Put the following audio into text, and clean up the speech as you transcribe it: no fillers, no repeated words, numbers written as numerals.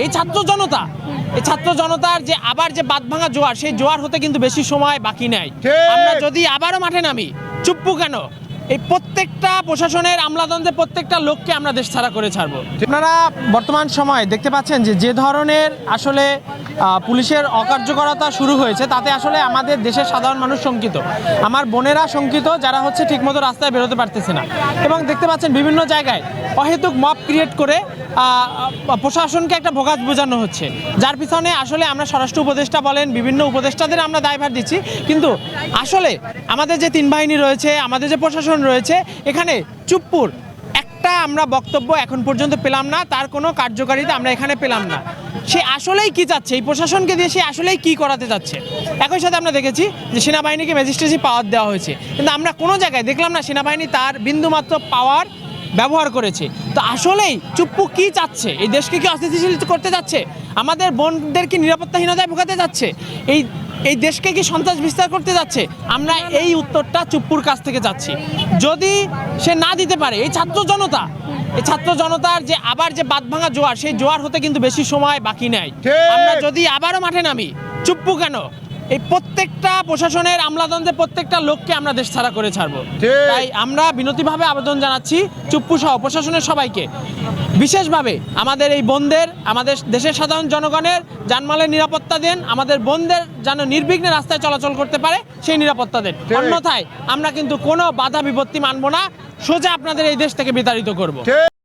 এই ছাত্র জনতার যে আবার যে বাঁধভাঙা জোয়ার, সেই জোয়ার হতে কিন্তু বেশি সময় বাকি নাই। আমরা যদি আবারও মাঠে নামি, চুপ্পু কেন? এই প্রত্যেকটা প্রশাসনের আমলাতন্ত্রের প্রত্যেকটা লোককে আমরা দেশ ছাড়া করে ছাড়বো। আপনারা বর্তমান সময়ে দেখতে পাচ্ছেন যে ধরনের আসলে পুলিশের অকার্যকরতা শুরু হয়েছে, তাতে আসলে আমাদের দেশের সাধারণ মানুষ শঙ্কিত। আমার বোনেরা শঙ্কিত, যারা হচ্ছে ঠিকমতো রাস্তায় বেরোতে পারতেছে না। এবং দেখতে পাচ্ছেন বিভিন্ন জায়গায় অহেতুক মব ক্রিয়েট করে প্রশাসনকে একটা ভোগাজ বোঝানো হচ্ছে, যার পিছনে আসলে আমরা স্বরাষ্ট্র উপদেষ্টা বলেন, বিভিন্ন উপদেষ্টাদের আমরা দায়ভার দিচ্ছি। কিন্তু আসলে আমাদের যে তিন বাহিনী রয়েছে, আমাদের যে প্রশাসন রয়েছে, এখানে চুপ্পুর একটা আমরা বক্তব্য এখন পর্যন্ত পেলাম না, তার কোনো কার্যকারিতা আমরা এখানে পেলাম না। সে আসলেই কি চাচ্ছে, এই প্রশাসনকে দিয়ে সে আসলেই কি করাতে চাচ্ছে? একই সাথে আমরা দেখেছি যে সেনাবাহিনীকে ম্যাজিস্ট্রেসি পাওয়ার দেওয়া হয়েছে, কিন্তু আমরা কোনো জায়গায় দেখলাম না সেনাবাহিনী তার বিন্দুমাত্র পাওয়ার ব্যবহার করেছে। তো আসলেই চুপ্পু কি চাচ্ছে? এই দেশকে কি অস্থিতিশীল করতে যাচ্ছে? আমাদের বোনদেরকে নিরাপত্তাহীনতায় ভোগাতে যাচ্ছে? এই দেশকে কি সন্ত্রাস বিস্তার করতে যাচ্ছে? আমরা এই উত্তরটা চুপ্পুর কাছ থেকে চাচ্ছি। যদি সে না দিতে পারে, এই ছাত্র জনতার যে আবার যে বাঁধভাঙা জোয়ার, সেই জোয়ার হতে কিন্তু বেশি সময় বাকি নাই। আমরা যদি আবারও মাঠে নামি, চুপ্পু কেন? এই প্রত্যেকটা প্রশাসনের আমলাতন্ত্রের প্রত্যেকটা লোককে আমরা দেশ ছাড়া করে ছাড়বো। তাই আমরা বিনতিভাবে আবেদন জানাচ্ছি চুপ্পু সহ প্রশাসনের সবাইকে, বিশেষভাবে আমাদের এই বোনদের, আমাদের দেশের সাধারণ জনগণের জানমালের নিরাপত্তা দেন, আমাদের বোনদের যেন নির্বিঘ্নে রাস্তায় চলাচল করতে পারে সেই নিরাপত্তা দেন। অন্যথায় আমরা কিন্তু কোনো বাধা বিপত্তি মানব না, সোজা আপনাদের এই দেশ থেকে বিতাড়িত করব।